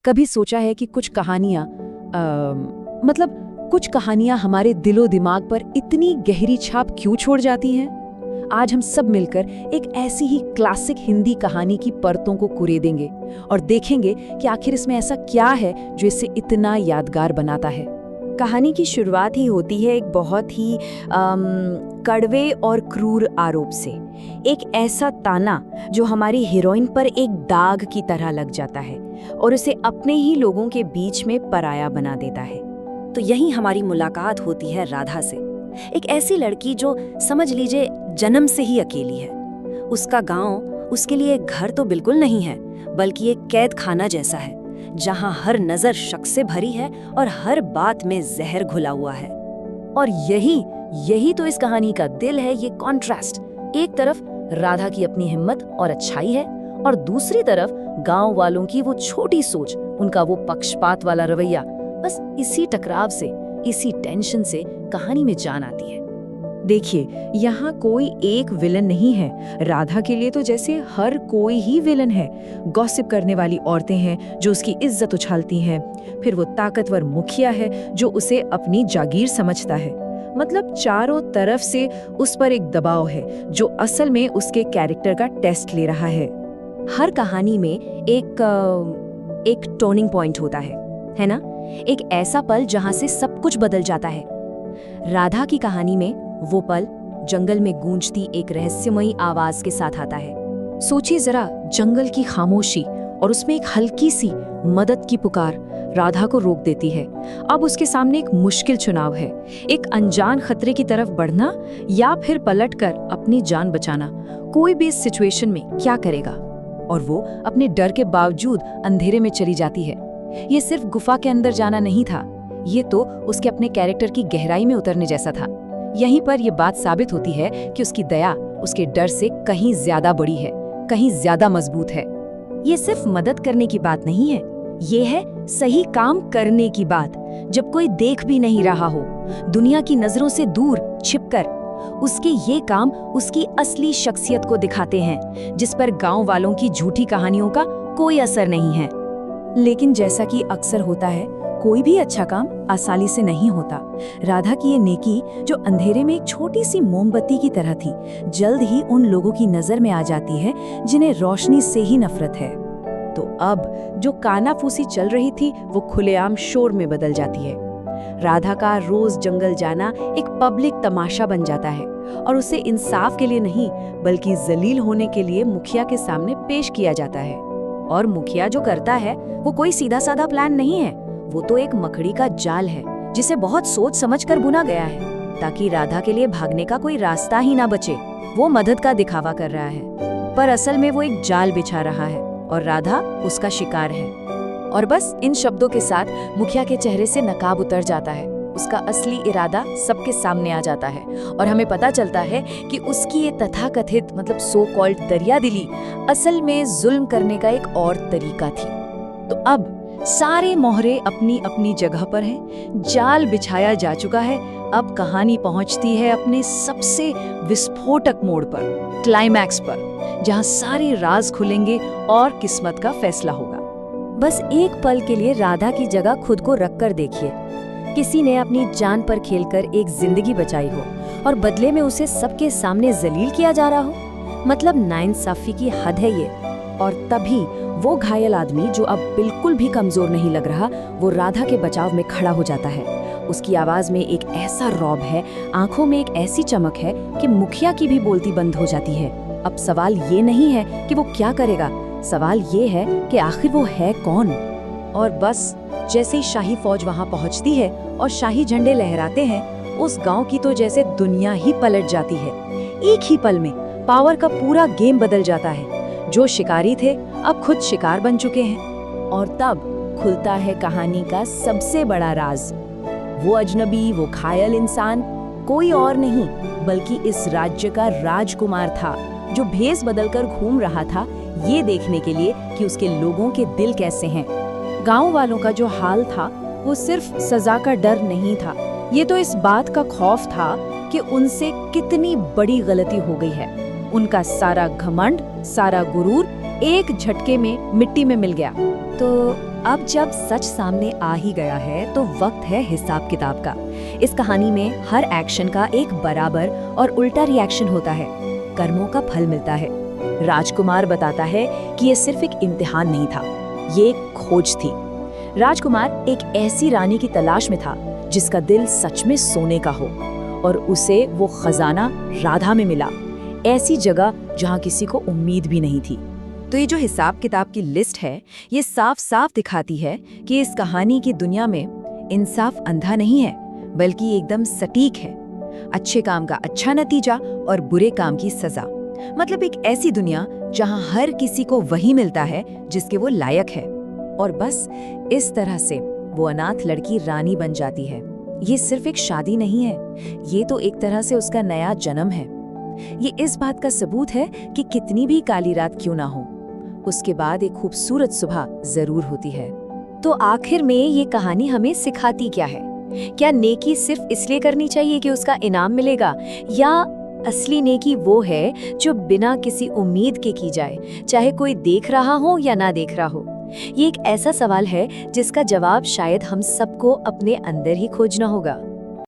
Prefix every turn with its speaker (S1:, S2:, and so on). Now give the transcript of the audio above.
S1: कभी सोचा है कि कुछ कहानियां कुछ कहानियां हमारे दिलो दिमाग पर इतनी गहरी छाप क्यों छोड़ जाती हैं? आज हम सब मिलकर एक ऐसी ही क्लासिक हिंदी कहानी की परतों को कुरेदेंगे और देखेंगे कि आखिर इसमें ऐसा क्या है जो इसे इतना यादगार बनाता है।
S2: कहानी की शुरुआत ही होती है एक बहुत ही कड़वे और क्रूर आरोप से। एक ऐसा ताना जो हमारी हीरोइन पर एक दाग की तरह लग जाता है और उसे अपने ही लोगों के बीच में पराया बना देता है। तो यहीं हमारी मुलाकात होती है राधा से, एक ऐसी लड़की जो समझ लीजिए जन्म से ही अकेली है। उसका गांव उसके लिए घर तो बिल्कुल नहीं है, बल्कि एक कैद खाना जैसा है, जहां हर नजर शक से भरी है और हर बात में जहर घुला हुआ है।
S1: और यही तो इस कहानी का दिल है, ये कॉन्ट्रास्ट। एक तरफ राधा की अपनी हिम्मत और अच्छाई है और दूसरी तरफ गांव वालों की वो छोटी सोच, उनका वो पक्षपात वाला रवैया। बस इसी टकराव से, इसी टेंशन से कहानी में जान आती है। देखिए, यहाँ कोई एक विलन नहीं है। राधा के लिए तो जैसे हर कोई ही विलन है। गॉसिप करने वाली औरतें हैं जो उसकी इज्जत उछालती हैं, फिर वो ताकतवर मुखिया है जो उसे अपनी जागीर समझता है। मतलब चारों तरफ से उस पर एक दबाव है जो असल में उसके कैरेक्टर का टेस्ट ले रहा है।
S2: हर कहानी में एक टर्निंग पॉइंट होता है ना? एक ऐसा पल जहां से सब कुछ बदल जाता है। राधा की कहानी में वो पल जंगल में गूंजती एक रहस्यमयी आवाज के साथ आता है।
S1: सोचिए जरा, जंगल की खामोशी और उसमें एक हल्की सी मदद की पुकार राधा को रोक देती है। अब उसके सामने एक मुश्किल चुनाव है, एक अनजान खतरे की तरफ बढ़ना या फिर पलटकर अपनी जान बचाना। कोई भी इस सिचुएशन में क्या करेगा? और वो अपने डर के बावजूद अंधेरे में चली जाती है। ये सिर्फ गुफा के अंदर जाना नहीं था, ये तो उसके अपने कैरेक्टर की गहराई में उतरने जैसा था। यहीं पर यह बात साबित होती है कि उसकी दया उसके डर से कहीं ज्यादा बड़ी है, कहीं ज्यादा मजबूत है।
S2: ये सिर्फ मदद करने की बात नहीं है, ये है सही काम करने की बात। जब कोई देख भी नहीं रहा हो, दुनिया की नजरों से दूर छिपकर, उसके ये काम उसकी असली शख्सियत को दिखाते हैं, जिस पर गांव वालों की झूठी कहानियों का कोई असर नहीं है।
S1: लेकिन जैसा कि अक्सर होता है, कोई भी अच्छा काम आसानी से नहीं होता। राधा की ये नेकी, जो अंधेरे में एक छोटी सी मोमबत्ती की तरह थी, जल्द ही उन लोगों की नजर में आ जाती है जिन्हें रोशनी से ही नफरत है। तो अब जो कानाफूसी चल रही थी, वो खुलेआम शोर में बदल जाती है। राधा का रोज जंगल जाना एक पब्लिक तमाशा बन जाता है और उसे इंसाफ के लिए नहीं, बल्कि जलील होने के लिए मुखिया के सामने पेश किया जाता है।
S2: और मुखिया जो करता है वो कोई सीधा साधा प्लान नहीं है, वो तो एक मकड़ी का जाल है जिसे बहुत सोच समझकर बुना गया है ताकि राधा के लिए भागने का कोई रास्ता ही ना बचे। वो मदद का दिखावा कर रहा है, पर असल में वो एक जाल बिछा रहा है और राधा उसका शिकार है।
S1: और बस इन शब्दों के साथ मुखिया के चेहरे से नकाब उतर जाता है, उसका असली इरादा सबके सामने आ जाता है और हमें पता चलता है कि उसकी ये तथाकथित सो कॉल्ड दरियादिली असल में जुल्म करने का एक और तरीका थी। तो अब सारे मोहरे अपनी अपनी जगह पर हैं, जाल बिछाया जा चुका है। अब कहानी पहुंचती है अपने सबसे विस्फोटक मोड़ पर, क्लाइमैक्स पर, जहां सारे राज खुलेंगे और किस्मत का फैसला होगा।
S2: बस एक पल के लिए राधा की जगह खुद को रख कर देखिए। किसी ने अपनी जान पर खेलकर एक जिंदगी बचाई हो और बदले में उसे सबके सामने जलील किया जा रहा हो। मतलब नाइंसाफी की हद है ये। और तभी वो घायल आदमी, जो अब बिल्कुल भी कमजोर नहीं लग रहा, वो राधा के बचाव में खड़ा हो जाता है। उसकी आवाज में एक ऐसा रौब है, आंखों में एक ऐसी चमक है कि मुखिया की भी बोलती बंद हो जाती है। अब सवाल ये नहीं है कि वो क्या करेगा, सवाल ये है कि आखिर वो है कौन। और बस जैसे ही शाही फौज वहां पहुंचती है और शाही झंडे लहराते हैं, उस गांव की तो जैसे दुनिया ही पलट जाती है। एक ही पल में पावर का पूरा गेम बदल जाता है। जो शिकारी थे अब खुद शिकार बन चुके हैं। और तब खुलता है कहानी का सबसे बड़ा राज। वो अजनबी, वो घायल इंसान कोई और नहीं बल्कि इस राज्य का राजकुमार था, जो भेष बदलकर घूम रहा था ये देखने के लिए कि उसके लोगों के दिल कैसे हैं। गांव वालों का जो हाल था वो सिर्फ सजा का डर नहीं था, ये तो इस बात का खौफ था कि उनसे कितनी बड़ी गलती हो गई है। उनका सारा घमंड, सारा गुरूर एक झटके में मिट्टी में मिल गया। तो अब जब सच सामने आ ही गया है तो वक्त है हिसाब किताब का। इस कहानी में हर एक्शन का एक बराबर और उल्टा रिएक्शन होता है, कर्मों का फल मिलता है।
S1: राजकुमार बताता है कि ये सिर्फ एक इम्तिहान नहीं था, ये एक खोज थी। राजकुमार एक ऐसी रानी की तलाश में था जिसका दिल सच में सोने का हो, और उसे वो खजाना राधा में मिला, ऐसी जगह जहाँ किसी को उम्मीद भी नहीं थी।
S3: तो ये जो हिसाब किताब की लिस्ट है, ये साफ साफ दिखाती है कि इस कहानी की दुनिया में इंसाफ अंधा नहीं है, बल्कि एकदम सटीक है। अच्छे काम का अच्छा नतीजा और बुरे काम की सजा। मतलब एक ऐसी दुनिया जहां हर किसी को वही मिलता है जिसके वो लायक है। और बस इस तरह से वो अनाथ लड़की रानी बन जाती है। ये सिर्फ एक शादी नहीं है, ये तो एक तरह से उसका नया जन्म है। ये इस बात का सबूत है कि कितनी भी काली रात क्यों ना हो, उसके बाद एक खूबसूरत सुबह जरूर होती है।
S2: तो आखिर में ये कहानी हमें सिखाती क्या है? क्या नेकी सिर्फ इसलिए करनी चाहिए कि उसका इनाम मिलेगा, या असली नेकी वो है जो बिना किसी उम्मीद के की जाए, चाहे कोई देख रहा हो या ना देख रहा हो? ये एक ऐसा सवाल है जिसका जवाब शायद हम सबको अपने अंदर ही खोजना होगा।